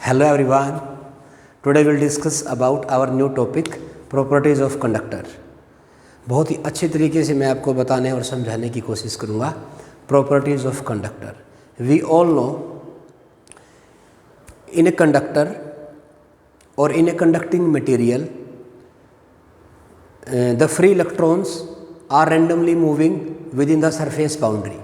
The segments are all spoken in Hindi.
Hello everyone. Today we'll discuss about our new topic properties of conductor. बहुत ही अच्छे तरीके से मैं आपको बताने और समझाने की कोशिश करूँगा properties of conductor. We all know in a conductor or in a conducting material the free electrons are randomly moving within the surface boundary.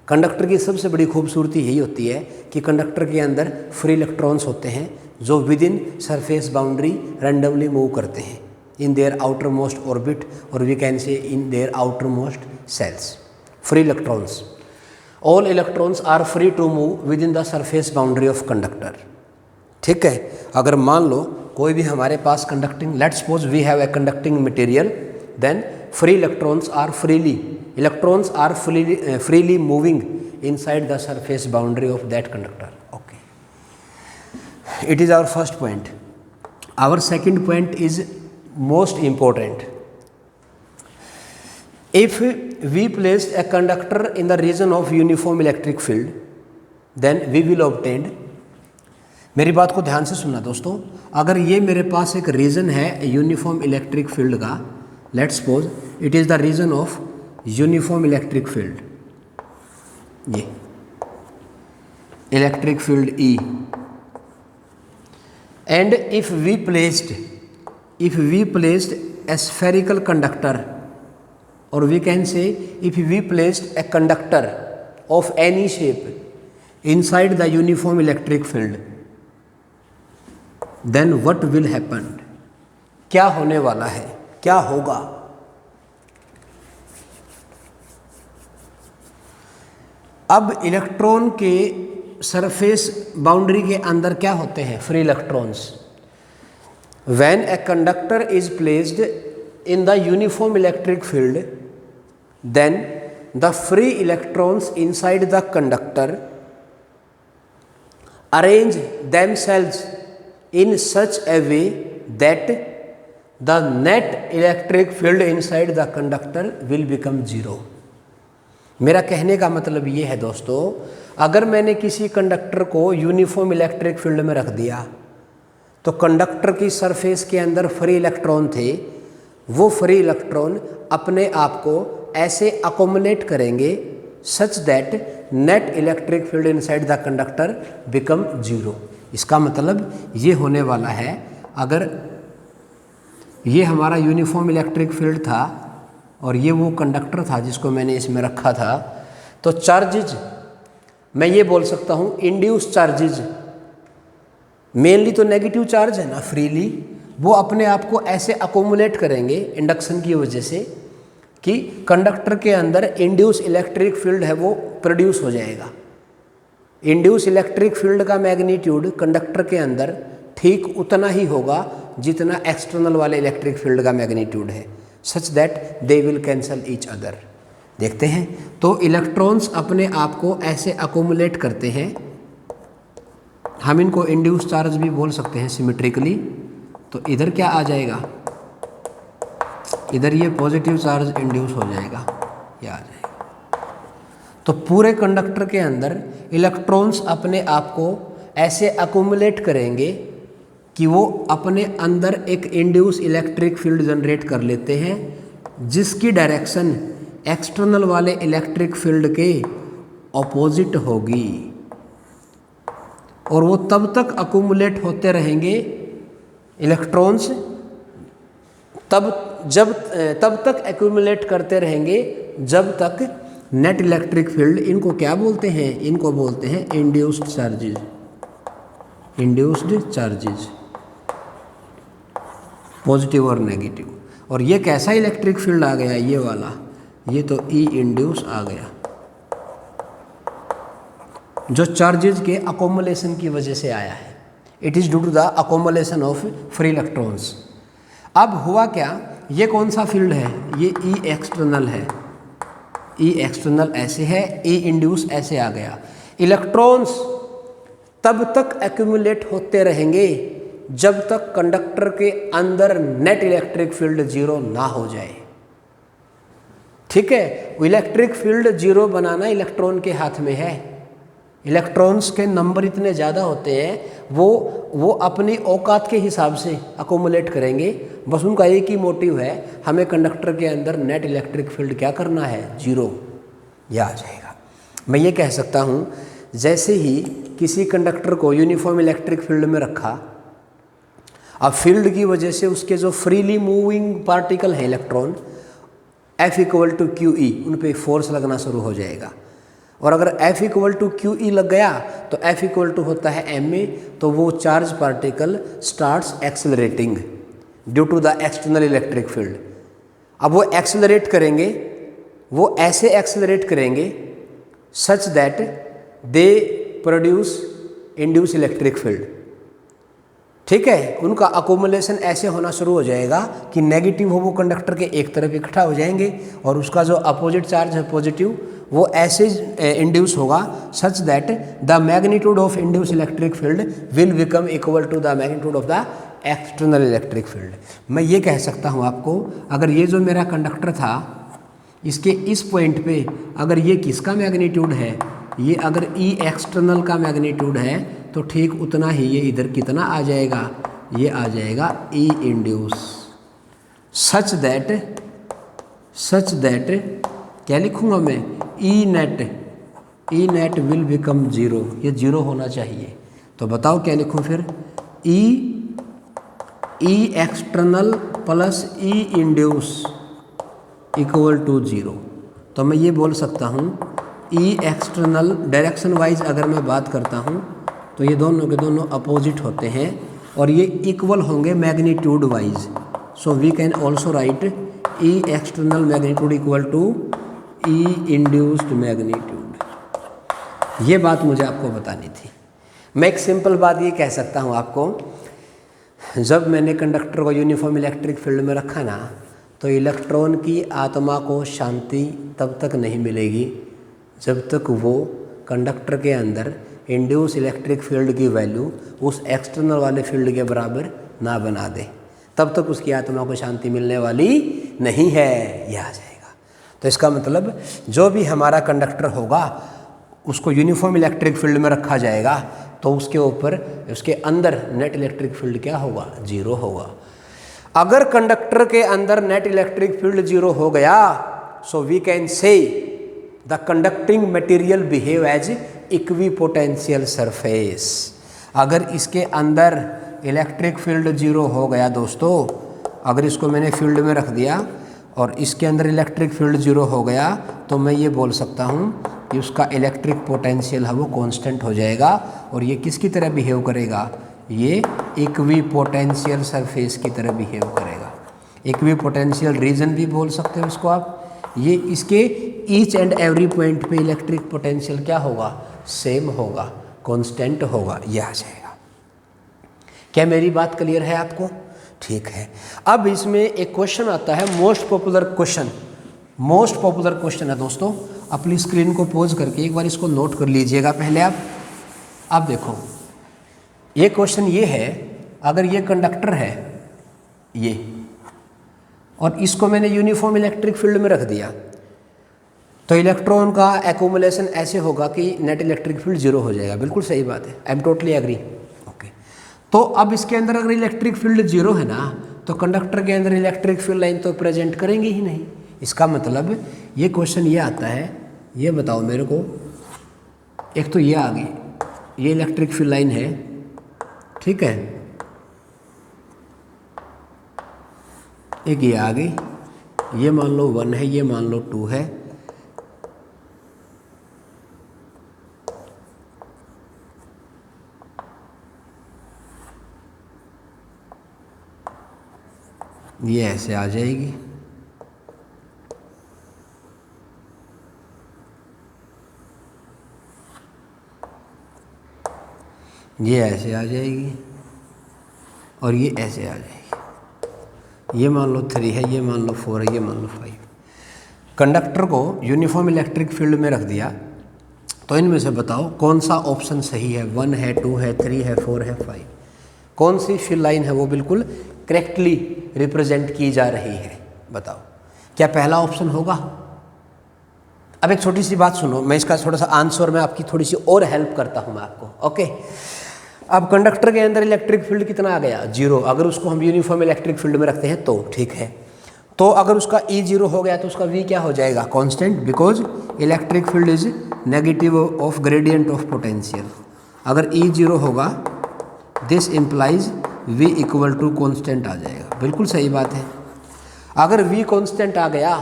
Conductor की सबसे बड़ी खूबसूरती यही होती है कि कंडक्टर के अंदर फ्री इलेक्ट्रॉन्स होते हैं जो within surface boundary randomly move करते हैं in their outermost orbit और we can say in their outermost cells. Free electrons, all electrons are free to move within the surface boundary of conductor. ठीक है, अगर मान लो कोई भी हमारे पास conducting, let's suppose we have a conducting material, then free electrons are freely moving inside the surface boundary of that conductor. Okay, it is our first point. Our second point is most important. If we placed a conductor in the region of uniform electric field, then we will obtain, मेरी बात को ध्यान से सुनना दोस्तों, अगर ये मेरे पास एक रीजन है यूनिफॉर्म इलेक्ट्रिक फील्ड का, let's suppose it is the region of uniform electric field, ये electric field E, and if we placed a spherical conductor, or we can say if we placed a conductor of any shape inside the uniform electric field, then what will happen? क्या होने वाला है, क्या होगा? अब इलेक्ट्रॉन के सरफेस बाउंड्री के अंदर क्या होते हैं? Free electrons. When a conductor is placed in the uniform electric field, then the free electrons inside the conductor arrange themselves in such a way that the net electric field inside the conductor will become zero. मेरा कहने का मतलब ये है दोस्तों, अगर मैंने किसी कंडक्टर को यूनिफॉर्म इलेक्ट्रिक फील्ड में रख दिया तो कंडक्टर की सरफेस के अंदर फ्री इलेक्ट्रॉन थे, वो फ्री इलेक्ट्रॉन अपने आप को ऐसे अकोमुलेट करेंगे such that net electric field inside the conductor become zero. इसका मतलब ये होने वाला है, अगर ये हमारा यूनिफॉर्म इलेक्ट्रिक फील्ड था और ये वो कंडक्टर था जिसको मैंने इसमें रखा था, तो चार्जेज मैं ये बोल सकता हूँ इंड्यूस चार्जेज, मेनली तो नेगेटिव चार्ज है ना फ्रीली, वो अपने आप को ऐसे अकोमुलेट करेंगे इंडक्शन की वजह से कि कंडक्टर के अंदर इंड्यूस इलेक्ट्रिक फील्ड है वो प्रोड्यूस हो जाएगा. इंड्यूस इलेक्ट्रिक फील्ड का मैग्नीट्यूड कंडक्टर के अंदर ठीक उतना ही होगा जितना एक्सटर्नल वाले इलेक्ट्रिक फील्ड का मैग्नीट्यूड है, सच that they will cancel each other. देखते हैं, तो इलेक्ट्रॉन्स अपने आप को ऐसे अकोमुलेट करते हैं, हम इनको इंड्यूस चार्ज भी बोल सकते हैं सिमेट्रिकली. तो इधर क्या आ जाएगा, इधर ये पॉजिटिव चार्ज इंड्यूस हो जाएगा, ये आ जाएगा. तो पूरे कंडक्टर के अंदर इलेक्ट्रॉन्स अपने आप को ऐसे अकोमुलेट करेंगे कि वो अपने अंदर एक इंड्यूस इलेक्ट्रिक फील्ड जनरेट कर लेते हैं जिसकी डायरेक्शन एक्सटर्नल वाले इलेक्ट्रिक फील्ड के ऑपोजिट होगी, और वो तब तक अकोमुलेट होते रहेंगे इलेक्ट्रॉन्स, तब तक एक्यूमुलेट करते रहेंगे जब तक नेट इलेक्ट्रिक फील्ड, इनको क्या बोलते हैं, इनको बोलते हैं induced charges. Induced charges positive और नेगेटिव. और ये कैसा इलेक्ट्रिक फील्ड आ गया, ये वाला, ये तो ई इंड्यूस आ गया जो चार्जेज के अकोमुलेशन की वजह से आया है. It is due to the accumulation of free electrons. अब हुआ क्या, ये कौन सा फील्ड है, ये ई एक्सटर्नल है, ई एक्सटर्नल ऐसे है, ई इंड्यूस ऐसे आ गया. इलेक्ट्रॉन्स तब तक एक्यूमुलेट होते रहेंगे जब तक कंडक्टर के अंदर नेट इलेक्ट्रिक फील्ड जीरो ना हो जाए. ठीक है, इलेक्ट्रिक फील्ड जीरो बनाना इलेक्ट्रॉन के हाथ में है, इलेक्ट्रॉन्स के नंबर इतने ज़्यादा होते हैं, वो अपनी औकात के हिसाब से अकोमुलेट करेंगे। बस उनका एक ही मोटिव है, हमें कंडक्टर के अंदर नेट इलेक्ट्रिक फील्ड क्या करना है, 0, यह आ जाएगा। मैं ये कह सकता हूँ, जैसे ही किसी कंडक्टर को यूनिफॉर्म इलेक्ट्रिक फील्ड में रखा, अब फील्ड की वजह से उसके जो फ्रीली मूविंग पार्टिकल हैं इलेक्ट्रॉन, F = QE, उन पे फोर्स लगना शुरू हो जाएगा। और अगर F = QE लग गया तो F = होता है ma, तो वो charge particle starts accelerating due to the external electric field. अब वो एक्सेलरेट करेंगे, वो ऐसे एक्सेलरेट करेंगे such that they produce induce electric field. ठीक है, उनका अकोमुलेशन ऐसे होना शुरू हो जाएगा कि नेगेटिव हो वो कंडक्टर के एक तरफ इकट्ठा हो जाएंगे, और उसका जो अपोजिट चार्ज है पॉजिटिव, वो ऐसे इंड्यूस होगा such that the magnitude of induce electric field will become equal to the magnitude of the external electric field. मैं ये कह सकता हूँ आपको, अगर ये जो मेरा कंडक्टर था, इसके इस पॉइंट पे अगर ये किसका मैग्नीट्यूड है, ये अगर E एक्सटर्नल का मैग्नीट्यूड है, तो ठीक उतना ही ये इधर कितना आ जाएगा, ये आ जाएगा E इंड्यूस सच दैट क्या लिखूँगा मैं, E नेट विल बिकम 0, ये 0 होना चाहिए। तो बताओ क्या लिखूँ फिर, E external plus E induce = 0। तो मैं ये बोल सकता हूँ, E एक्सटर्नल डायरेक्शन वाइज अगर मैं बात करता हूँ तो ये दोनों के दोनों अपोजिट होते हैं, और ये इक्वल होंगे magnitude wise. So we can also write E external magnitude = E induced magnitude. ये बात मुझे आपको बतानी थी। मैं एक सिंपल बात ये कह सकता हूँ आपको, जब मैंने कंडक्टर को यूनिफॉर्म इलेक्ट्रिक फील्ड में रखा ना, तो इलेक्ट्रॉन की आत्मा को शांति तब तक नहीं मिलेगी जब तक वो कंडक्टर के अंदर इंड्यूस इलेक्ट्रिक फील्ड की वैल्यू उस एक्सटर्नल वाले फील्ड के बराबर ना बना दे, तब तक उसकी आत्मा को शांति मिलने वाली नहीं है, यह आ जाएगा। तो इसका मतलब जो भी हमारा कंडक्टर होगा उसको यूनिफॉर्म इलेक्ट्रिक फील्ड में रखा जाएगा, तो उसके ऊपर उसके अंदर नेट इलेक्ट्रिक फील्ड क्या होगा, 0 होगा। अगर कंडक्टर के अंदर नेट इलेक्ट्रिक फील्ड 0 हो गया, so we can say the conducting material behave as equipotential surface. अगर इसके अंदर इलेक्ट्रिक फील्ड 0 हो गया दोस्तों, अगर इसको मैंने फील्ड में रख दिया और इसके अंदर इलेक्ट्रिक फील्ड 0 हो गया, तो मैं ये बोल सकता हूँ कि उसका इलेक्ट्रिक पोटेंशियल है वो कांस्टेंट हो जाएगा, और ये किसकी तरह बिहेव करेगा, ये इक्विपोटेंशियल सरफेस की तरह बिहेव करेगा। इक्विपोटेंशियल रीजन भी बोल सकते हो इसको आप। ये इसके ईच एंड एवरी पॉइंट पे इलेक्ट्रिक पोटेंशियल क्या होगा, सेम होगा, कांस्टेंट होगा, यह आ जाएगा। क्या मेरी बात क्लियर है आपको? ठीक है। अब इसमें एक क्वेश्चन आता है, मोस्ट पॉपुलर क्वेश्चन है दोस्तों। अपनी स्क्रीन को पॉज करके एक बार इसको नोट कर लीजिएगा पहले आप। अब देखो, ये क्वेश्चन ये है, अगर ये कंडक्टर है ये, और इसको मैंने यूनिफॉर्म इलेक्ट्रिक फील्ड में रख दिया, तो इलेक्ट्रॉन का एक्यूमुलेशन ऐसे होगा कि नेट इलेक्ट्रिक फील्ड 0 हो जाएगा। बिल्कुल सही बात है, I am totally agree. Okay, तो अब इसके अंदर अगर इलेक्ट्रिक फील्ड 0 है ना, तो कंडक्टर के अंदर इलेक्ट्रिक फील्ड लाइन तो प्रेजेंट करेंगे ही नहीं। इसका मतलब ये क्वेश्चन ये आता है, ये बताओ मेरे को, एक तो ये आ गई, ये इलेक्ट्रिक फील्ड लाइन है, ठीक है, एक ये आ गई, ये मान लो 1 है, ये मान लो 2 है, ये ऐसे आ जाएगी, ये ऐसे आ जाएगी, और ये ऐसे आ जाएगी। ये मान लो 3 है, ये मान लो 4 है, ये मान लो 5। कंडक्टर को यूनिफॉर्म इलेक्ट्रिक फील्ड में रख दिया, तो इनमें से बताओ कौन सा ऑप्शन सही है। 1 है, 2 है, 3 है, 4 है, 5। कौन सी फील्ड लाइन है वो बिल्कुल करेक्टली रिप्रेजेंट की जा रही है, बताओ। क्या पहला ऑप्शन होगा? अब एक छोटी सी बात सुनो, मैं इसका थोड़ा सा आंसर में आपकी थोड़ी सी और हेल्प करता हूँ मैं आपको। ओके, अब कंडक्टर के अंदर इलेक्ट्रिक फील्ड कितना आ गया? 0। अगर उसको हम यूनिफॉर्म इलेक्ट्रिक फील्ड में रखते हैं तो ठीक है। तो अगर उसका E 0 हो गया तो उसका V क्या हो जाएगा? Constant, because electric field is negative of gradient of potential. अगर E 0 होगा this implies V equal to constant आ जाएगा। बिल्कुल सही बात है। अगर V कांस्टेंट आ गया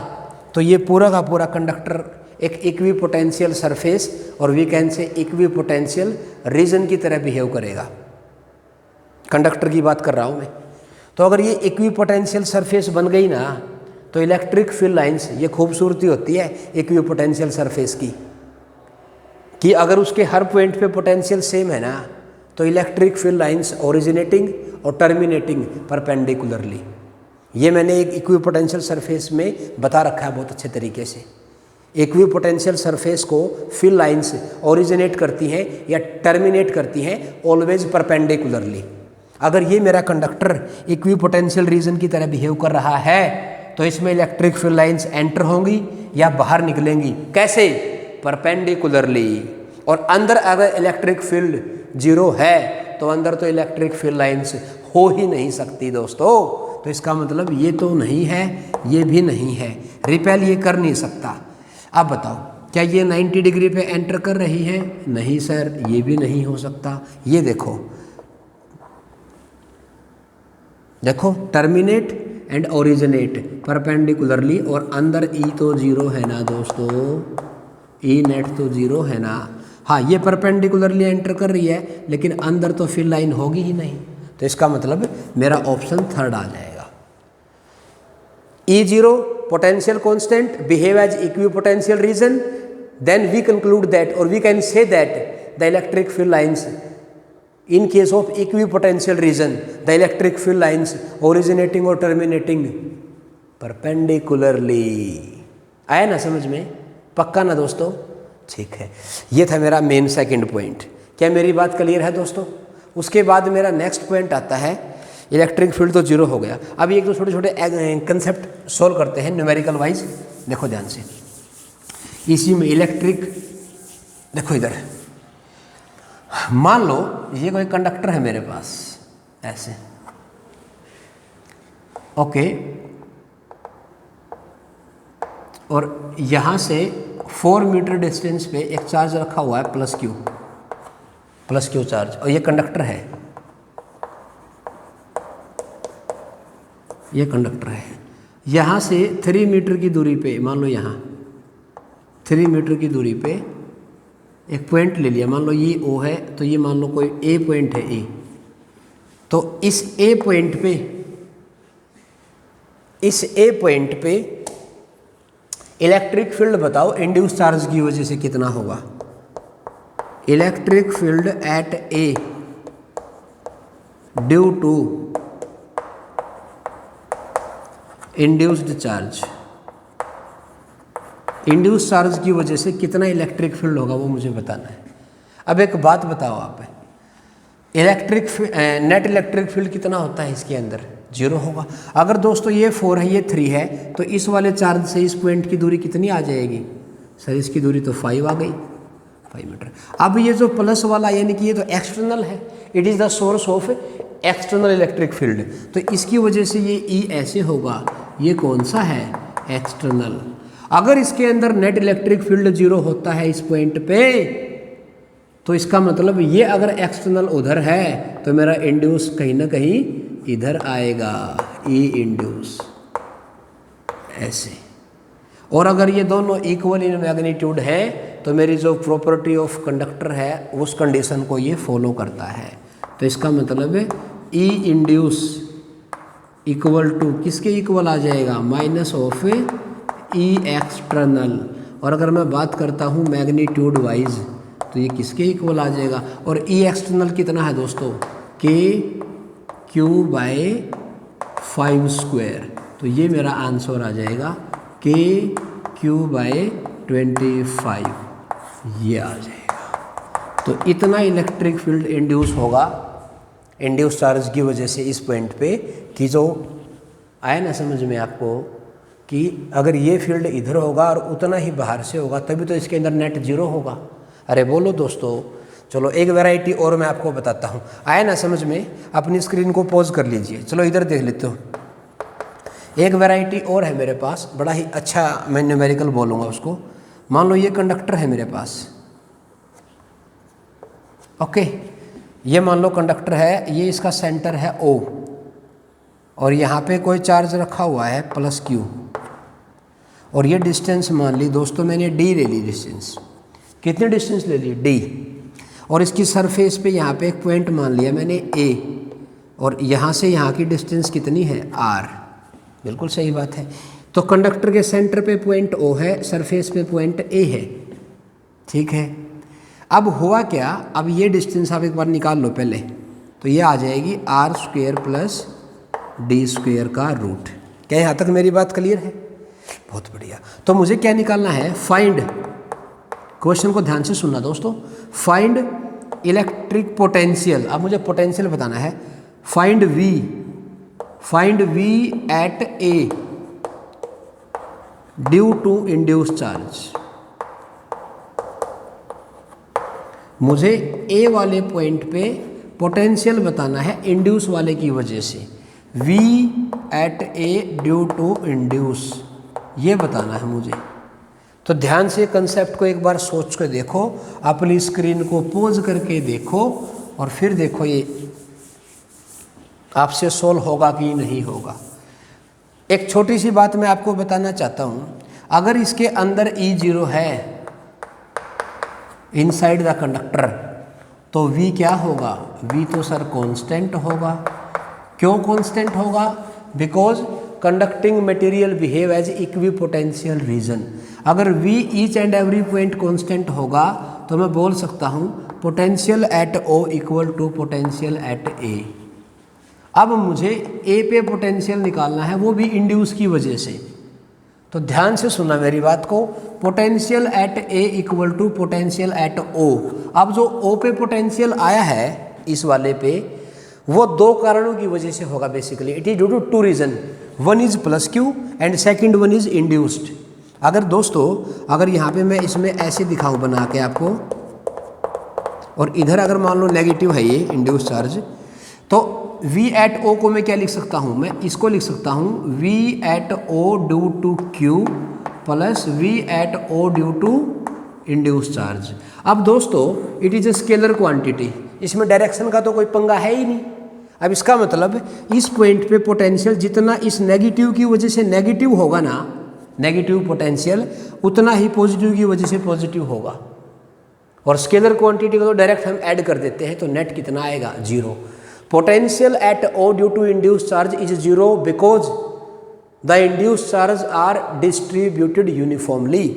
तो ये पूरा का पूरा कंडक्टर एक इक्वी पोटेंशियल सरफेस और we can say equipotential region की तरह बिहेव करेगा। कंडक्टर की बात कर रहा हूँ मैं। तो अगर ये इक्वी पोटेंशियल सरफेस बन गई ना तो इलेक्ट्रिक फील्ड लाइंस, ये खूबसूरती होती है इक्वी पोटेंशियल सरफेस की, कि अगर उसके हर पॉइंट पे पोटेंशियल सेम है ना तो इलेक्ट्रिक फील्ड लाइंस ओरिजिनेटिंग और टर्मिनेटिंग परपेंडिकुलरली। ये मैंने एक इक्वी पोटेंशियल सरफेस में बता रखा है बहुत अच्छे तरीके से। इक्वी पोटेंशियल सरफेस को फील्ड लाइंस ओरिजिनेट करती हैं या टर्मिनेट करती हैं ऑलवेज परपेंडिकुलरली। अगर ये मेरा कंडक्टर इक्वी पोटेंशियल रीजन की तरह बिहेव कर रहा है तो इसमें इलेक्ट्रिक फील्ड लाइंस एंटर होंगी या बाहर निकलेंगी? कैसे? परपेंडिकुलरली। और अंदर अगर इलेक्ट्रिक फील्ड 0 है तो अंदर तो इलेक्ट्रिक फील्ड लाइंस हो ही नहीं सकती दोस्तों। तो इसका मतलब ये तो नहीं है, ये भी नहीं है, रिपेल ये कर नहीं सकता। अब बताओ क्या ये 90 डिग्री पे एंटर कर रही है? नहीं सर, ये भी नहीं हो सकता। ये देखो, देखो टर्मिनेट एंड ओरिजिनेट परपेंडिकुलरली, और अंदर E तो 0 है ना दोस्तों, E नेट तो 0 है ना। हाँ, ये परपेंडिकुलरली एंटर कर रही है लेकिन अंदर तो फील्ड लाइन होगी ही नहीं। तो इसका मतलब मेरा ऑप्शन थर्ड आ जाएगा। E0 potential constant behave as equipotential region, then we conclude that, or we can say that the electric field lines in case of equipotential region, the electric field lines originating or terminating perpendicularly। आया ना समझ में? पक्का ना दोस्तों? ठीक है, ये था मेरा मेन सेकंड पॉइंट। क्या मेरी बात क्लियर है दोस्तों? उसके बाद मेरा नेक्स्ट पॉइंट आता है, इलेक्ट्रिक फील्ड तो 0 हो गया। अभी एक दो छोटे छोटे कंसेप्ट सोल्व करते हैं न्यूमेरिकल वाइज। देखो ध्यान से, इसी में इलेक्ट्रिक, देखो इधर मान लो ये कोई कंडक्टर है मेरे पास ऐसे, ओके, और यहाँ से 4 मीटर डिस्टेंस पे एक चार्ज रखा हुआ है प्लस क्यू चार्ज, और ये कंडक्टर है, ये कंडक्टर है। यहाँ से 3 मीटर की दूरी पे, मान लो यहाँ 3 मीटर की दूरी पे एक पॉइंट ले लिया, मान लो ये O है तो ये मान लो कोई A पॉइंट है A। तो इस A पॉइंट पे इलेक्ट्रिक फील्ड बताओ इंड्यूस चार्ज की वजह से कितना होगा? Electric field at A due to induced charge, induce charge की वजह से कितना इलेक्ट्रिक फील्ड होगा वो मुझे बताना है। अब एक बात बताओ आप, नेट इलेक्ट्रिक फील्ड कितना होता है इसके अंदर? 0 होगा। अगर दोस्तों ये 4 है ये 3 है तो इस वाले चार्ज से इस पॉइंट की दूरी कितनी आ जाएगी? सर इसकी दूरी तो 5 आ गई, 5 मीटर। अब ये जो प्लस वाला यानी कि ये तो एक्सटर्नल है, it is the source of external electric field, तो इसकी वजह से ये E ऐसे होगा। ये कौन सा है? एक्सटर्नल। अगर इसके अंदर नेट इलेक्ट्रिक फील्ड 0 होता है इस पॉइंट पे तो इसका मतलब ये अगर एक्सटर्नल उधर है तो मेरा इंड्यूस कहीं ना कहीं इधर आएगा, E इंड्यूस ऐसे। और अगर ये दोनों इक्वल इन मैग्नीट्यूड है तो मेरी जो प्रॉपर्टी ऑफ कंडक्टर है उस कंडीशन को ये फॉलो करता है। तो इसका मतलब है E इंड्यूस इक्वल टू किसके इक्वल आ जाएगा? Minus of E external. और अगर मैं बात करता हूँ मैग्नीट्यूड वाइज तो ये किसके इक्वल आ जाएगा? और E एक्सटर्नल कितना है दोस्तों? KQ/5²। तो ये मेरा आंसर आ जाएगा KQ/25, ये आ जाएगा। तो इतना इलेक्ट्रिक फील्ड इंड्यूस होगा इंड्यूस चार्ज की वजह से इस पॉइंट पे, कि जो आया ना समझ में आपको कि अगर ये फील्ड इधर होगा और उतना ही बाहर से होगा तभी तो इसके अंदर नेट जीरो होगा। अरे बोलो दोस्तों, चलो एक वैरायटी और मैं आपको बताता हूँ, आया ना समझ में? अपनी स्क्रीन को पॉज कर लीजिए, चलो इधर देख लेते हो। एक वैरायटी और है मेरे पास, बड़ा ही अच्छा मैं न्यूमेरिकल बोलूँगा उसको। मान लो ये कंडक्टर है मेरे पास, ओके, ये मान लो कंडक्टर है, ये इसका सेंटर है O और यहाँ पे कोई चार्ज रखा हुआ है +Q और ये डिस्टेंस मान ली दोस्तों मैंने D ले ली डिस्टेंस। कितनी डिस्टेंस ले ली? D। और इसकी सरफेस पे यहाँ पे एक पॉइंट मान लिया मैंने A और यहाँ से यहाँ की डिस्टेंस कितनी है? R। बिल्कुल सही बात है। तो कंडक्टर के सेंटर पे पॉइंट O है, सरफेस पे पॉइंट A है, ठीक है। अब हुआ क्या, अब ये डिस्टेंस आप एक बार निकाल लो पहले, तो ये आ जाएगी r² + d² का रूट। क्या यहाँ तक मेरी बात क्लियर है? बहुत बढ़िया। तो मुझे क्या निकालना है? फाइंड, क्वेश्चन को ध्यान से सुनना दोस्तों, फाइंड इलेक्ट्रिक पोटेंशियल। अब मुझे पोटेंशियल बताना है। Find V at A due to induce charge. मुझे ए वाले पॉइंट पे पोटेंशियल बताना है इंड्यूस वाले की वजह से। V at A due to induce, ये बताना है मुझे। तो ध्यान से कंसेप्ट को एक बार सोच कर देखो, अपनी स्क्रीन को पॉज करके देखो और फिर देखो ये आपसे सोल्व होगा कि नहीं होगा। एक छोटी सी बात मैं आपको बताना चाहता हूँ, अगर इसके अंदर E0 है इनसाइड द कंडक्टर, तो V क्या होगा? V तो सर कांस्टेंट होगा। क्यों कांस्टेंट होगा? Because conducting material behave as equipotential region. अगर V each and every point constant होगा तो मैं बोल सकता हूँ potential at O equal to potential at A। अब मुझे A पे पोटेंशियल निकालना है, वो भी इंड्यूस की वजह से। तो ध्यान से सुनना मेरी बात को, potential at A equal to potential at O। अब जो O पे पोटेंशियल आया है इस वाले पे, वो दो कारणों की वजह से होगा basically. It is due to two region, one is +Q and second one is induced. अगर दोस्तों, अगर यहाँ पे मैं इसमें ऐसे दिखाऊं बना के आपको, और इधर अगर मान लो नेगेटिव है ये इंड्यूस चार्ज, तो V एट O को मैं क्या लिख सकता हूँ? मैं इसको लिख सकता हूँ V at O due to Q plus V at O due to induce charge. अब दोस्तों it is a scalar quantity, इसमें डायरेक्शन का तो कोई पंगा है ही नहीं। अब इसका मतलब इस पॉइंट पे पोटेंशियल जितना इस नेगेटिव की वजह से नेगेटिव होगा ना, नेगेटिव पोटेंशियल, उतना ही पॉजिटिव की वजह से पॉजिटिव होगा। और स्केलर क्वांटिटी को तो डायरेक्ट हम ऐड कर देते हैं, तो नेट कितना आएगा? 0। Potential at O due to induced charge is 0 because the induced charge are distributed uniformly।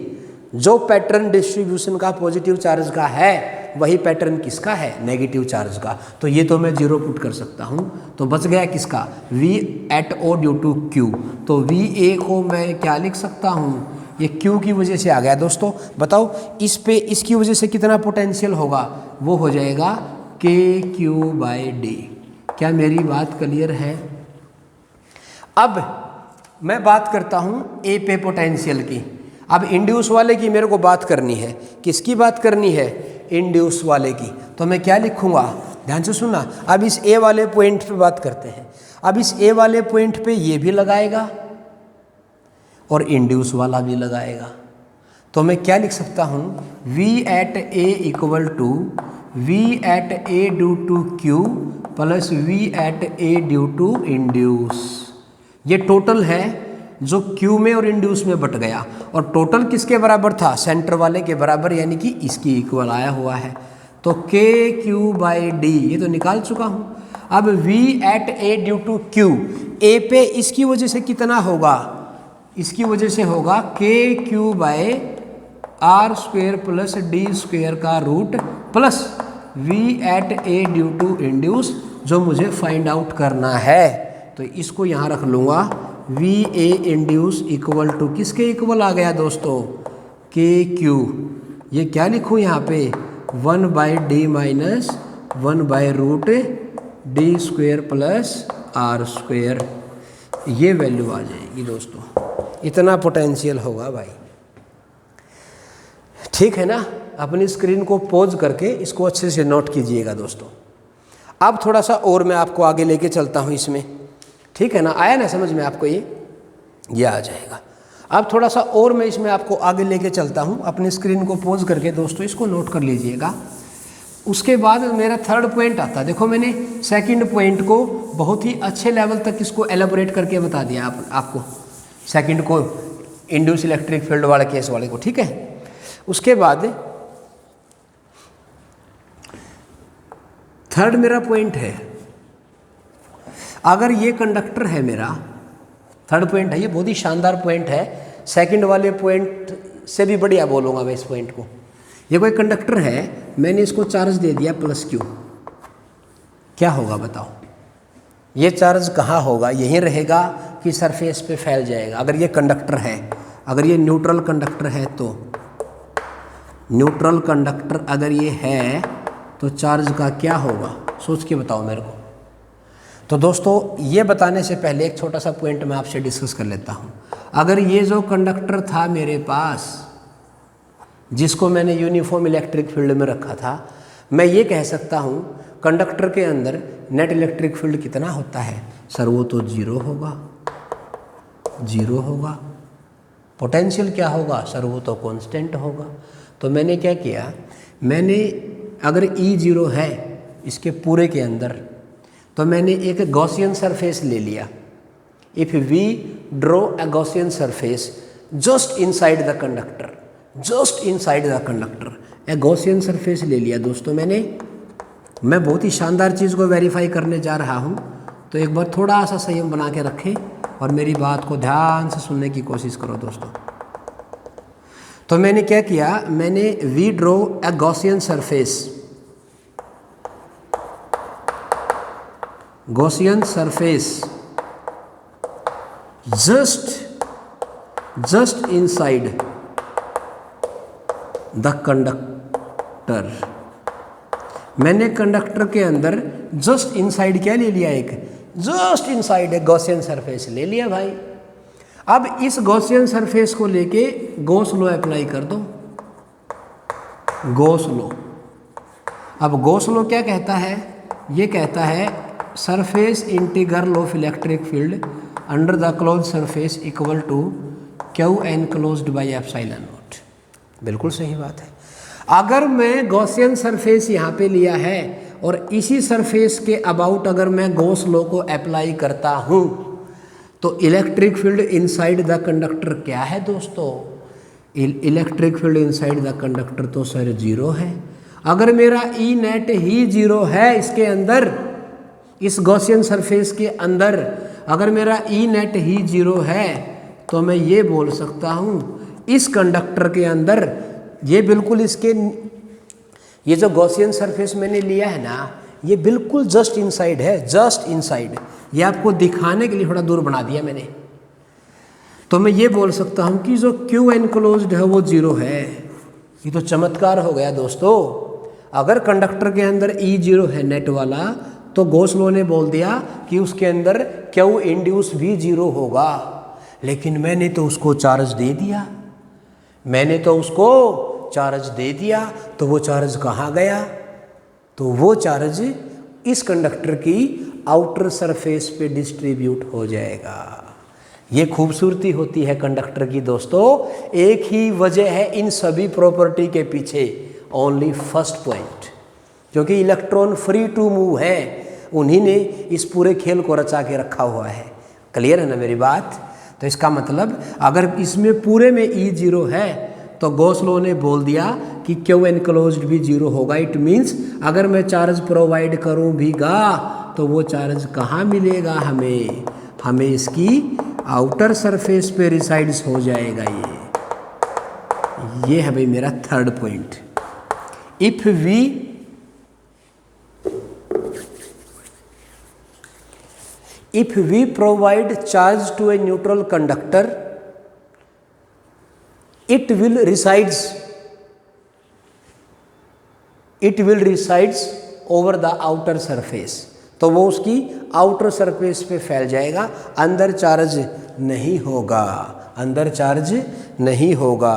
जो पैटर्न डिस्ट्रीब्यूशन का पॉजिटिव चार्ज का है वही पैटर्न किसका है? नेगेटिव चार्ज का। तो ये तो मैं 0 पुट कर सकता हूँ। तो बच गया किसका? V at O due to Q। तो VA को मैं क्या लिख सकता हूँ? ये Q की वजह से आ गया दोस्तों। बताओ इस पे इसकी वजह से कितना पोटेंशियल होगा? वो हो जाएगा KQ/D। क्या मेरी बात क्लियर है? अब मैं बात करता हूं A पे पोटेंशियल की। अब इंड्यूस वाले की मेरे को बात करनी है। किसकी बात करनी है? इंड्यूस वाले की। तो मैं क्या लिखूंगा? ध्यान से सुनना। अब इस A वाले पॉइंट पे बात करते हैं। अब इस A वाले पॉइंट पे ये भी लगाएगा और इंड्यूस वाला भी लगाएगा। तो मैं क्या लिख सकता हूं? V at A equal to V at A due to Q plus V at A due to induce. ये टोटल है जो Q में और इंड्यूस में बट गया, और टोटल किसके बराबर था? सेंटर वाले के बराबर, यानी कि इसकी इक्वल आया हुआ है। तो KQ/D ये तो निकाल चुका हूँ। अब V at A due to Q, A पे इसकी वजह से कितना होगा? इसकी वजह से होगा KQ/R² प्लस D² का root plus V at A due to induce, जो मुझे फाइंड आउट करना है। तो इसको यहाँ रख लूँगा। VA इंड्यूस इक्वल टू किसके इक्वल आ गया दोस्तों? KQ। ये क्या लिखूँ यहाँ पे? 1/D minus 1/√D² plus R²। ये वैल्यू आ जाएगी दोस्तों। इतना पोटेंशियल होगा भाई। ठीक है ना, अपनी स्क्रीन को पॉज करके इसको अच्छे से नोट कीजिएगा दोस्तों। अब थोड़ा सा और मैं आपको आगे लेके चलता हूँ इसमें, ठीक है ना, आया ना समझ में आपको, ये आ जाएगा। अब थोड़ा सा और मैं इसमें आपको आगे लेके चलता हूँ, अपनी स्क्रीन को पॉज करके दोस्तों इसको नोट कर लीजिएगा। उसके बाद मेरा थर्ड पॉइंट आता है। देखो मैंने सेकंड पॉइंट को बहुत ही अच्छे लेवल तक इसको एलाबोरेट करके बता दिया आपको, सेकंड को इंड्यूस इलेक्ट्रिक फील्ड वाले केस वाले को, ठीक है। उसके बाद थर्ड मेरा पॉइंट है, अगर ये कंडक्टर है मेरा, थर्ड पॉइंट है, ये बहुत ही शानदार पॉइंट है, सेकंड वाले पॉइंट से भी बढ़िया बोलूँगा मैं इस पॉइंट को। ये कोई कंडक्टर है, मैंने इसको चार्ज दे दिया +Q, क्या होगा बताओ? ये चार्ज कहाँ होगा? यहीं रहेगा कि सरफेस पे फैल जाएगा? अगर ये कंडक्टर है, अगर ये न्यूट्रल कंडक्टर है, तो न्यूट्रल कंडक्टर अगर ये है तो चार्ज का क्या होगा? सोच के बताओ मेरे को। तो दोस्तों ये बताने से पहले एक छोटा सा पॉइंट मैं आपसे डिस्कस कर लेता हूँ। अगर ये जो कंडक्टर था मेरे पास, जिसको मैंने यूनिफॉर्म इलेक्ट्रिक फील्ड में रखा था, मैं ये कह सकता हूँ कंडक्टर के अंदर नेट इलेक्ट्रिक फील्ड कितना होता है? सर वो तो 0 होगा, 0 होगा। पोटेंशियल क्या होगा? सर वो तो कांस्टेंट होगा। तो मैंने क्या किया, मैंने अगर E0 है इसके पूरे के अंदर, तो मैंने एक गॉसियन सरफेस ले लिया। If we draw a Gaussian surface just inside the conductor, just inside the conductor a Gaussian surface ले लिया दोस्तों मैंने। मैं बहुत ही शानदार चीज़ को वेरीफाई करने जा रहा हूँ, तो एक बार थोड़ा सा संयम बना के रखें और मेरी बात को ध्यान से सुनने की कोशिश करो दोस्तों। तो मैंने क्या किया, मैंने we draw a Gaussian surface, Gaussian surface just inside the conductor. मैंने कंडक्टर के अंदर जस्ट इनसाइड क्या ले लिया? एक जस्ट इनसाइड एक गॉसियन सरफेस ले लिया भाई। अब इस गॉसियन सरफेस को लेके गॉस लॉ अप्लाई कर दो, गॉस लॉ। अब गॉस लॉ क्या कहता है? ये कहता है surface integral of electric field under the closed surface equal to Q enclosed by epsilon naught. बिल्कुल सही बात है। अगर मैं गॉसियन सरफेस यहाँ पे लिया है और इसी सरफेस के अबाउट अगर मैं गॉस लॉ को अप्लाई करता हूँ, तो electric field inside the conductor क्या है दोस्तों? Electric field inside the conductor तो सर 0 है। अगर मेरा ई नेट ही 0 है इसके अंदर, इस गॉसियन सरफेस के अंदर अगर मेरा ई नेट ही 0 है, तो मैं ये बोल सकता हूँ इस कंडक्टर के अंदर, ये बिल्कुल इसके, ये जो गॉसियन सरफेस मैंने लिया है ना, ये बिल्कुल जस्ट इनसाइड है, जस्ट इनसाइड। ये आपको दिखाने के लिए थोड़ा दूर बना दिया मैंने। तो मैं ये बोल सकता हूँ कि जो क्यू एनक्लोज्ड है वो 0 है। ये तो चमत्कार हो गया दोस्तों। अगर कंडक्टर के अंदर E0 है नेट वाला, तो गॉस लॉ ने बोल दिया कि उसके अंदर क्यू इंड्यूस भी 0 होगा। लेकिन मैंने तो उसको चार्ज दे दिया, मैंने तो उसको चार्ज दे दिया, तो वो चार्ज कहाँ गया? तो वो चार्ज इस कंडक्टर की आउटर सरफेस पे डिस्ट्रीब्यूट हो जाएगा। ये खूबसूरती होती है कंडक्टर की दोस्तों। एक ही वजह है इन सभी प्रॉपर्टी के पीछे, ओनली फर्स्ट पॉइंट, क्योंकि इलेक्ट्रॉन फ्री टू मूव है, उन्हीं ने इस पूरे खेल को रचा के रखा हुआ है। क्लियर है ना मेरी बात? तो इसका मतलब अगर इसमें पूरे में E0 है, तो गॉस लॉ ने बोल दिया कि क्यू एनक्लोज्ड भी 0 होगा। इट मीन्स अगर मैं चार्ज प्रोवाइड करूँ भीगा, तो वो चार्ज कहाँ मिलेगा हमें? हमें इसकी आउटर सरफेस पे रिसाइड्स हो जाएगा। ये है भाई मेरा third point. If we provide charge to a neutral conductor, it will resides over the outer surface। तो वो उसकी आउटर सरफेस पे फैल जाएगा, अंदर चार्ज नहीं होगा। अंदर चार्ज नहीं होगा।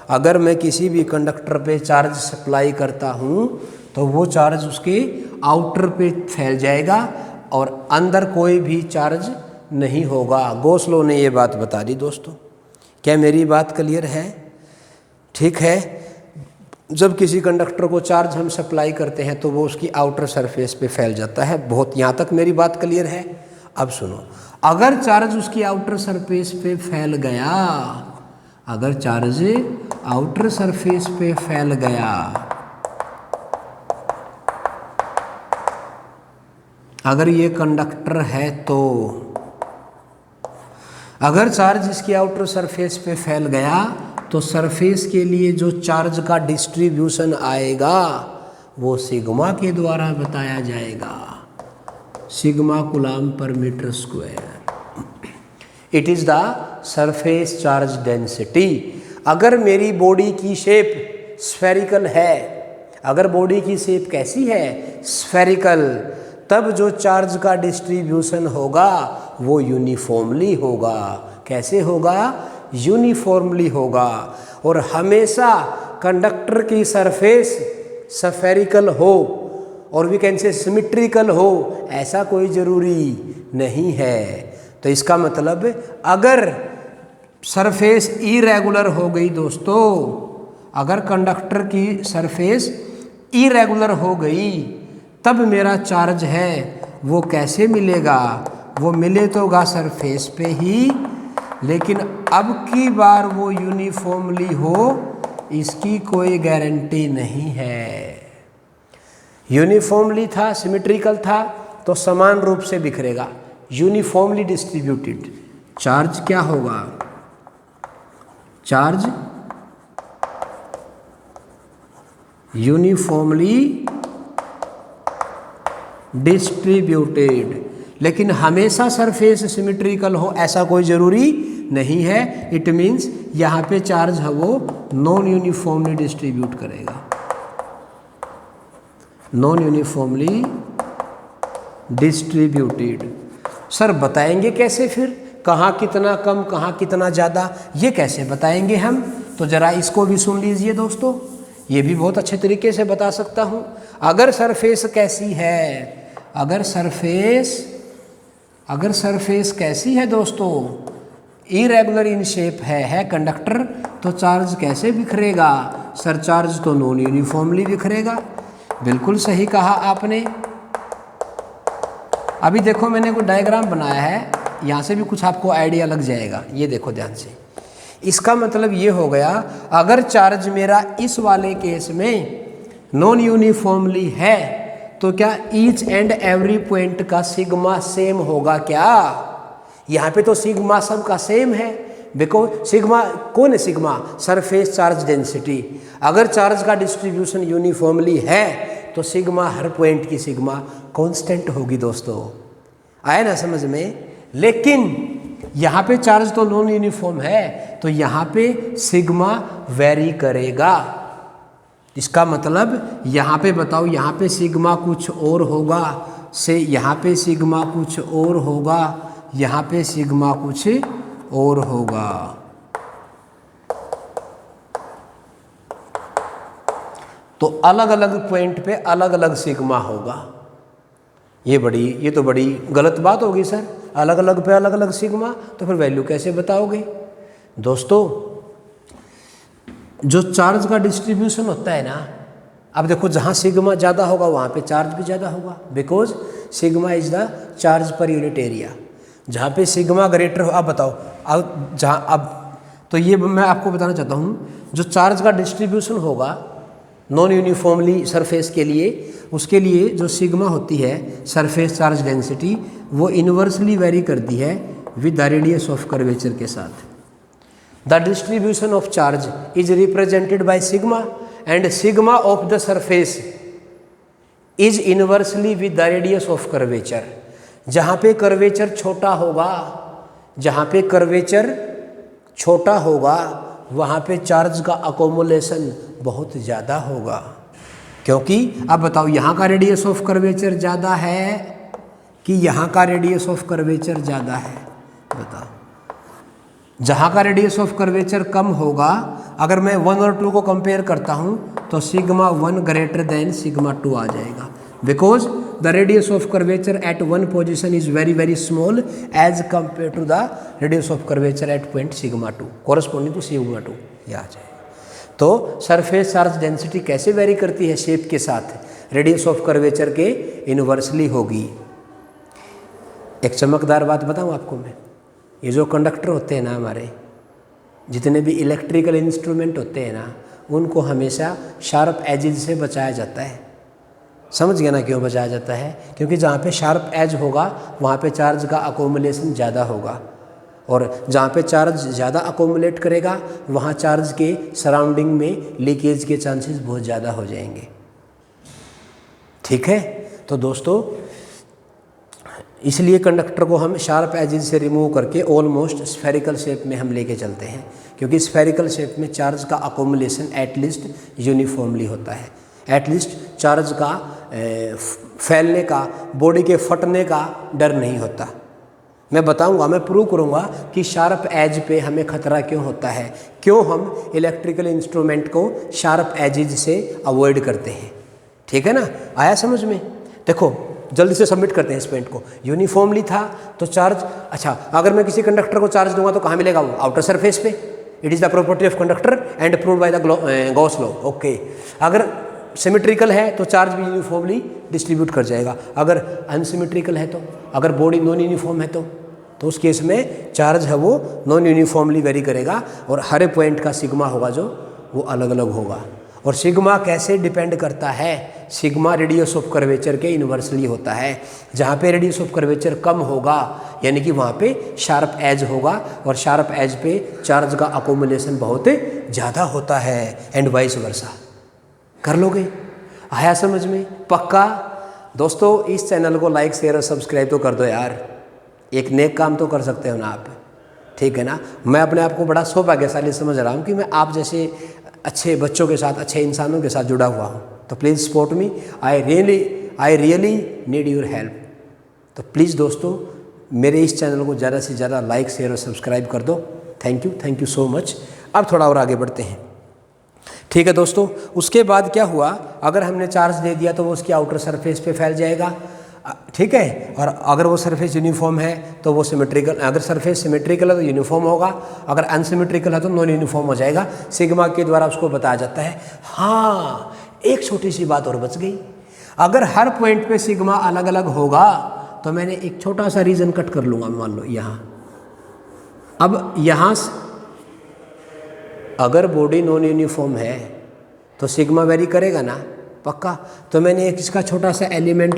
अगर मैं किसी भी कंडक्टर पे चार्ज सप्लाई करता हूँ तो वो चार्ज उसके आउटर पे फैल जाएगा और अंदर कोई भी चार्ज नहीं होगा। गोसलो ने ये बात बता दी दोस्तों। क्या मेरी बात क्लियर है? ठीक है। जब किसी कंडक्टर को चार्ज हम सप्लाई करते हैं तो वो उसकी आउटर सरफेस पे फैल जाता है। बहुत यहाँ तक मेरी बात क्लियर है? अब सुनो, अगर चार्ज उसकी आउटर सरफेस पे फैल गया, अगर चार्ज आउटर सरफेस पे फैल गया, अगर ये कंडक्टर है तो अगर चार्ज इसकी आउटर सरफेस पे फैल गया तो सरफेस के लिए जो चार्ज का डिस्ट्रीब्यूशन आएगा वो सिग्मा के द्वारा बताया जाएगा, सिग्मा कूलम्ब पर metre square. It is the surface charge density. अगर मेरी बॉडी की शेप स्फेरिकल है, अगर बॉडी की शेप कैसी है? स्फेरिकल, तब जो चार्ज का डिस्ट्रीब्यूशन होगा वो यूनिफॉर्मली होगा। कैसे होगा? यूनिफॉर्मली होगा। और हमेशा कंडक्टर की सरफेस स्फेरिकल हो और वी कैन से सिमेट्रिकल हो, ऐसा कोई ज़रूरी नहीं है। तो इसका मतलब अगर सरफेस इरेगुलर हो गई दोस्तों, अगर कंडक्टर की सरफेस इरेगुलर हो गई तब मेरा चार्ज है वो कैसे मिलेगा? वो मिले तो गा सरफेस पे ही, लेकिन अब की बार वो यूनिफॉर्मली हो इसकी कोई गारंटी नहीं है। यूनिफॉर्मली था, सिमेट्रिकल था तो समान रूप से बिखरेगा। यूनिफॉर्मली डिस्ट्रीब्यूटेड चार्ज क्या होगा? Charge uniformly distributed. लेकिन हमेशा सरफेस सिमेट्रिकल हो ऐसा कोई ज़रूरी नहीं है। इट मीन्स यहाँ पे चार्ज है वो नॉन यूनिफॉर्मली डिस्ट्रीब्यूट करेगा, नॉन यूनिफॉर्मली डिस्ट्रीब्यूटेड। सर बताएंगे कैसे फिर? कहाँ कितना कम, कहाँ कितना ज़्यादा, ये कैसे बताएंगे हम? तो ज़रा इसको भी सुन लीजिए दोस्तों, ये भी बहुत अच्छे तरीके से बता सकता हूँ। अगर सरफेस कैसी है, अगर सरफेस कैसी है दोस्तों? इरेगुलर इन शेप है कंडक्टर, तो चार्ज कैसे बिखरेगा? सर चार्ज तो नॉन यूनिफॉर्मली बिखरेगा। बिल्कुल सही कहा आपने। अभी देखो मैंने कोई डायग्राम बनाया है, यहाँ से भी कुछ आपको आइडिया लग जाएगा। ये देखो ध्यान से। इसका मतलब ये हो गया, अगर चार्ज मेरा इस वाले केस में नॉन यूनिफॉर्मली है तो क्या ईच एंड एवरी पॉइंट का सिग्मा सेम होगा क्या? यहाँ पे तो सिग्मा सब का सेम है, बिकॉज सिग्मा कौन है? Sigma surface charge density. अगर चार्ज का डिस्ट्रीब्यूशन यूनिफॉर्मली है तो सिग्मा, हर पॉइंट की सिग्मा कांस्टेंट होगी दोस्तों। आया ना समझ में? लेकिन यहाँ पे चार्ज तो नॉन यूनिफॉर्म है तो यहाँ पे सिग्मा वेरी करेगा। इसका मतलब यहाँ पे बताओ, यहाँ पे सिग्मा कुछ और होगा, से यहाँ पे सिग्मा कुछ और होगा, यहाँ पे सिग्मा कुछ और होगा। तो अलग अलग पॉइंट पे अलग अलग सिग्मा होगा। ये तो बड़ी गलत बात होगी सर, अलग अलग पे अलग अलग सिग्मा, तो फिर वैल्यू कैसे बताओगे? दोस्तों जो चार्ज का डिस्ट्रीब्यूशन होता है ना, अब देखो जहाँ सिग्मा ज़्यादा होगा वहाँ पे चार्ज भी ज़्यादा होगा, because sigma is the charge per unit area. जहाँ पे सिग्मा ग्रेटर हो, अब बताओ, अब तो ये मैं आपको बताना चाहता हूँ, जो चार्ज का डिस्ट्रीब्यूशन होगा नॉन यूनिफॉर्मली सरफेस के लिए, उसके लिए जो सिग्मा होती है सरफेस चार्ज डेंसिटी, वो इन्वर्सली वेरी करती है with the radius of curvature के साथ। The distribution of charge is represented by sigma and sigma of the surface is inversely with the radius of curvature. जहाँ पे कर्वेचर छोटा होगा, जहाँ पे कर्वेचर छोटा होगा वहाँ पे चार्ज का अकोमुलेशन बहुत ज़्यादा होगा। क्योंकि अब बताओ, यहाँ का रेडियस ऑफ कर्वेचर ज़्यादा है कि यहाँ का रेडियस ऑफ कर्वेचर ज़्यादा है? बताओ। जहाँ का रेडियस ऑफ कर्वेचर कम होगा, अगर मैं 1 और 2 को कंपेयर करता हूँ तो सिग्मा 1 ग्रेटर देन सिग्मा 2 आ जाएगा, because the radius of curvature at one position is very very small as compare to the radius of curvature at point sigma 2 corresponding to sigma 2, ये आ जाएगा। तो सरफेस चार्ज डेंसिटी कैसे वेरी करती है शेप के साथ, रेडियस ऑफ कर्वेचर के इनवर्सली होगी। एक चमकदार बात बताऊँ आपको मैं, ये जो कंडक्टर होते हैं ना हमारे, जितने भी इलेक्ट्रिकल इंस्ट्रूमेंट होते हैं ना, उनको हमेशा शार्प एजेज से बचाया जाता है। समझ गया ना क्यों बचाया जाता है? क्योंकि जहाँ पे शार्प एज होगा वहाँ पे चार्ज का अकोमुलेशन ज़्यादा होगा, और जहाँ पे चार्ज ज़्यादा अकोमुलेट करेगा वहाँ चार्ज के सराउंडिंग में लीकेज के चांसेस बहुत ज़्यादा हो जाएंगे। ठीक है, तो दोस्तों इसलिए कंडक्टर को हम शार्प एजेज से रिमूव करके ऑलमोस्ट स्फेरिकल शेप में हम लेके चलते हैं, क्योंकि स्फेरिकल शेप में चार्ज का अकोमुलेशन एटलीस्ट यूनिफॉर्मली होता है, एटलीस्ट चार्ज का फैलने का, बॉडी के फटने का डर नहीं होता। मैं बताऊंगा, मैं प्रूव करूंगा कि शार्प एज पे हमें खतरा क्यों होता है, क्यों हम इलेक्ट्रिकल इंस्ट्रूमेंट को शार्प एजेज से अवॉइड करते हैं। ठीक है ना, आया समझ में? देखो जल्दी से सबमिट करते हैं इस पॉइंट को। यूनिफॉर्मली था तो चार्ज, अच्छा अगर मैं किसी कंडक्टर को चार्ज दूंगा तो कहाँ मिलेगा वो? आउटर सरफेस पे। It is the property of conductor and proved by the Gauss law. Okay, अगर सिमेट्रिकल है तो चार्ज भी यूनिफॉर्मली डिस्ट्रीब्यूट कर जाएगा, अगर अनसिमेट्रिकल है तो, अगर बॉडी नॉन यूनिफॉर्म है तो उस केस में चार्ज है वो नॉन यूनिफॉर्मली वेरी करेगा, और हर पॉइंट का सिग्मा होगा जो वो अलग अलग होगा। और सिग्मा कैसे डिपेंड करता है? सिग्मा रेडियस ऑफ कर्वेचर के इन्वर्सली होता है। जहाँ पे रेडियस ऑफ कर्वेचर कम होगा यानी कि वहाँ पे शार्प एज होगा, और शार्प एज पे चार्ज का अकोमुलेशन बहुत ज़्यादा होता है, एंड वाइस वर्सा। कर लोगे? आया समझ में? पक्का? दोस्तों इस चैनल को लाइक शेयर और सब्सक्राइब तो कर दो यार, एक नेक काम तो कर सकते हो ना आप। ठीक है ना, मैं अपने आप को बड़ा सौभाग्यशाली समझ रहा हूँ कि मैं आप जैसे अच्छे बच्चों के साथ, अच्छे इंसानों के साथ जुड़ा हुआ हूँ। तो please support me, I really need your help. तो प्लीज़ दोस्तों मेरे इस चैनल को ज़्यादा से ज़्यादा लाइक शेयर और सब्सक्राइब कर दो। Thank you so much. अब थोड़ा और आगे बढ़ते हैं। ठीक है दोस्तों, उसके बाद क्या हुआ, अगर हमने चार्ज दे दिया तो वो उसकी आउटर सरफेस पे फैल जाएगा। ठीक है, और अगर वो सरफेस यूनिफॉर्म है तो वो सिमेट्रिकल, अगर सरफेस सिमेट्रिकल है तो यूनिफॉर्म होगा, अगर अनसिमेट्रिकल है तो नॉन यूनिफॉर्म हो जाएगा। सिग्मा के द्वारा उसको बताया जाता है। हाँ, एक छोटी सी बात और बच गई, अगर हर पॉइंट पे सिग्मा अलग अलग होगा तो मैंने एक छोटा सा रीजन कट कर लूँगा। मान लो यहाँ, अब यहाँ अगर बॉडी नॉन यूनिफॉर्म है तो सिग्मा वेरी करेगा ना, पक्का। तो मैंने एक इसका छोटा सा एलिमेंट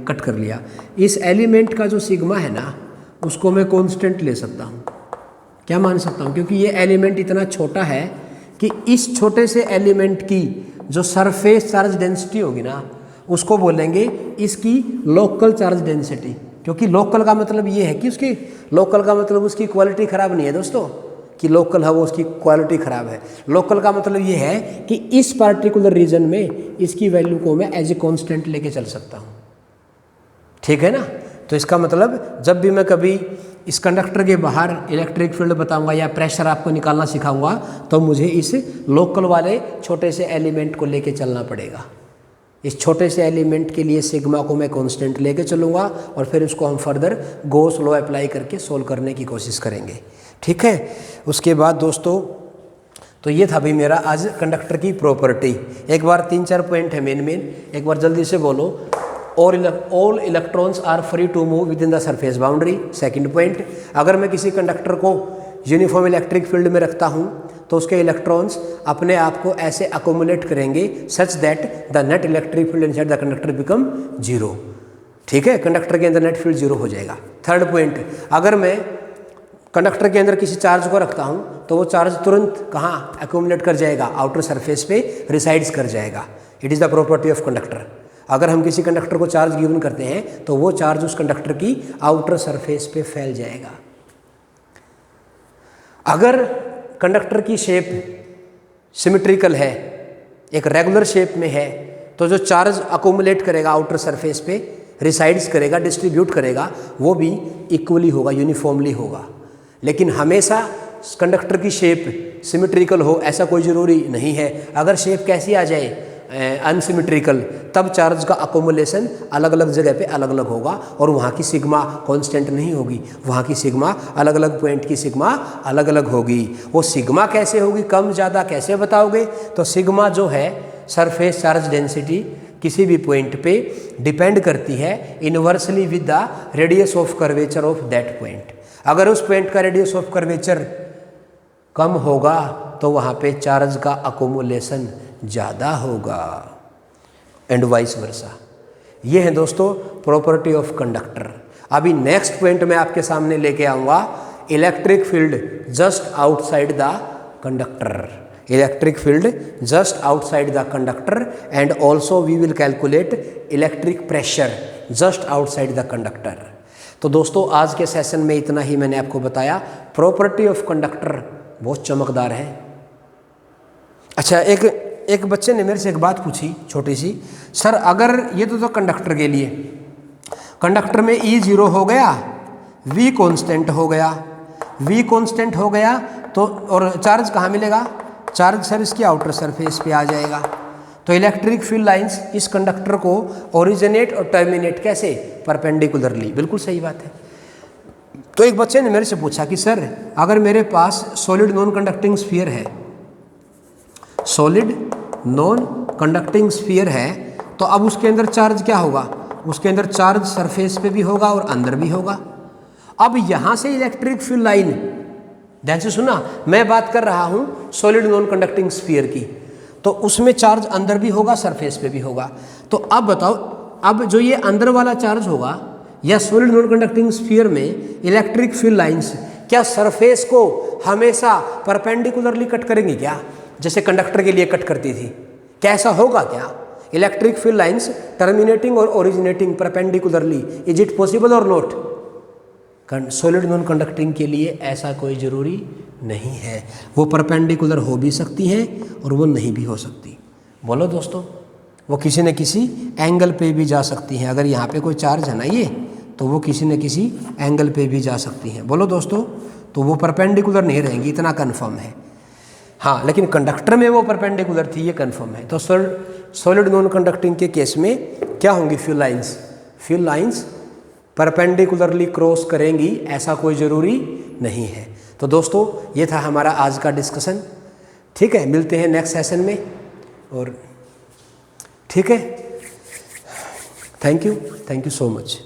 कट कर लिया। इस एलिमेंट का जो सिग्मा है ना उसको मैं कांस्टेंट ले सकता हूँ। क्या मान सकता हूँ? क्योंकि ये एलिमेंट इतना छोटा है कि इस छोटे से एलिमेंट की जो सरफेस चार्ज डेंसिटी होगी ना उसको बोलेंगे इसकी लोकल चार्ज डेंसिटी। क्योंकि लोकल का मतलब ये है कि उसकी लोकल का मतलब उसकी क्वालिटी ख़राब नहीं है दोस्तों, कि लोकल है वो उसकी क्वालिटी ख़राब है। लोकल का मतलब ये है कि इस पार्टिकुलर रीजन में इसकी वैल्यू को मैं एज ए कांस्टेंट लेके चल सकता हूँ। ठीक है ना, तो इसका मतलब जब भी मैं कभी इस कंडक्टर के बाहर इलेक्ट्रिक फील्ड बताऊंगा या प्रेशर आपको निकालना सिखाऊंगा तो मुझे इस लोकल वाले छोटे से एलिमेंट को लेके चलना पड़ेगा। इस छोटे से एलिमेंट के लिए सिग्मा को मैं कांस्टेंट लेके चलूँगा और फिर उसको हम फर्दर गॉस लॉ अप्लाई करके सोल्व करने की कोशिश करेंगे। ठीक है, उसके बाद दोस्तों तो ये था भाई मेरा आज कंडक्टर की प्रॉपर्टी। एक बार 3-4 पॉइंट है मेन, एक बार जल्दी से बोलो। All electrons are free to move within the surface boundary. Second point, अगर मैं किसी कंडक्टर को यूनिफॉर्म इलेक्ट्रिक फील्ड में रखता हूँ तो उसके इलेक्ट्रॉन्स अपने आप को ऐसे अकोमुलेट करेंगे such that the net electric field inside the conductor become 0। ठीक है, कंडक्टर के अंदर नेट फील्ड 0 हो जाएगा। थर्ड पॉइंट, अगर मैं कंडक्टर के अंदर किसी चार्ज को रखता हूँ तो वो चार्ज तुरंत कहाँ अकोमुलेट कर जाएगा? आउटर सरफेस पे रिसाइड्स कर जाएगा। It is the property of conductor. अगर हम किसी कंडक्टर को चार्ज गिवन करते हैं तो वो चार्ज उस कंडक्टर की आउटर सरफेस पे फैल जाएगा। अगर कंडक्टर की शेप सिमेट्रिकल है, एक रेगुलर शेप में है, तो जो चार्ज अकोमुलेट करेगा आउटर सरफेस पे, रिसाइड्स करेगा, डिस्ट्रीब्यूट करेगा, वो भी इक्वली होगा, यूनिफॉर्मली होगा। लेकिन हमेशा कंडक्टर की शेप सिमेट्रिकल हो, ऐसा कोई ज़रूरी नहीं है। अगर शेप कैसी आ जाए अनसिमेट्रिकल, तब चार्ज का अकोमुलेशन अलग अलग जगह पे अलग अलग होगा और वहाँ की सिग्मा कांस्टेंट नहीं होगी, वहाँ की सिग्मा अलग अलग पॉइंट की सिग्मा अलग अलग होगी। वो सिग्मा कैसे होगी, कम ज़्यादा कैसे बताओगे? तो सिग्मा जो है सरफेस चार्ज डेंसिटी किसी भी पॉइंट पे डिपेंड करती है inversely with the radius of curvature of that point. अगर उस पॉइंट का रेडियस ऑफ कर्वेचर कम होगा तो वहाँ पे चार्ज का अकोमुलेशन ज़्यादा होगा एंड वाइस वर्सा। ये है दोस्तों प्रॉपर्टी ऑफ कंडक्टर। अभी नेक्स्ट पॉइंट मैं आपके सामने लेके आऊँगा, electric field just outside the conductor. Electric field just outside the conductor and also we will calculate electric pressure just outside the conductor. तो दोस्तों आज के सेशन में इतना ही मैंने आपको बताया। प्रॉपर्टी ऑफ कंडक्टर बहुत चमकदार है। अच्छा, एक बच्चे ने मेरे से एक बात पूछी छोटी सी, सर अगर ये तो कंडक्टर के लिए, कंडक्टर में E 0 हो गया, V कांस्टेंट हो गया, V कांस्टेंट हो गया तो और चार्ज कहाँ मिलेगा? चार्ज सर इसकी आउटर सरफेस पे आ जाएगा। तो इलेक्ट्रिक फील्ड लाइंस इस कंडक्टर को ओरिजिनेट और टर्मिनेट कैसे? परपेंडिकुलरली। बिल्कुल सही बात है। तो एक बच्चे ने मेरे से पूछा कि सर अगर मेरे पास सॉलिड नॉन कंडक्टिंग स्फीयर है, सॉलिड नॉन कंडक्टिंग स्फीयर है, तो अब उसके अंदर चार्ज क्या होगा? उसके अंदर चार्ज सरफेस पे भी होगा और अंदर भी होगा। अब यहाँ से इलेक्ट्रिक फील्ड लाइन, ध्यान से सुना, मैं बात कर रहा हूँ सॉलिड नॉन कंडक्टिंग स्फीयर की, तो उसमें चार्ज अंदर भी होगा सरफेस पे भी होगा। तो अब बताओ, अब जो ये अंदर वाला चार्ज होगा या सॉलिड नॉन कंडक्टिंग स्फीयर में इलेक्ट्रिक फील्ड लाइंस क्या सरफेस को हमेशा परपेंडिकुलरली कट करेंगी क्या, जैसे कंडक्टर के लिए कट करती थी? क्या ऐसा होगा क्या? इलेक्ट्रिक फील्ड लाइंस टर्मिनेटिंग और originating perpendicularly, is it possible और नॉट? सॉलिड नॉन कंडक्टिंग के लिए ऐसा कोई ज़रूरी नहीं है। वो परपेंडिकुलर हो भी सकती हैं और वो नहीं भी हो सकती। बोलो दोस्तों, वो किसी न किसी एंगल पे भी जा सकती हैं। अगर यहाँ पे कोई चार्ज है ना ये, तो वो किसी न किसी एंगल पे भी जा सकती हैं। बोलो दोस्तों, तो वो परपेंडिकुलर नहीं रहेंगी, इतना कन्फर्म है। हाँ, लेकिन कंडक्टर में वो परपेंडिकुलर थी, ये कन्फर्म है। तो सॉलिड नॉन कंडक्टिंग के केस में क्या होंगी field lines? Field lines perpendicularly cross करेंगी, ऐसा कोई ज़रूरी नहीं है। तो दोस्तों ये था हमारा आज का डिस्कशन। ठीक है, मिलते हैं नेक्स्ट सेशन में। और ठीक है, थैंक यू सो मच।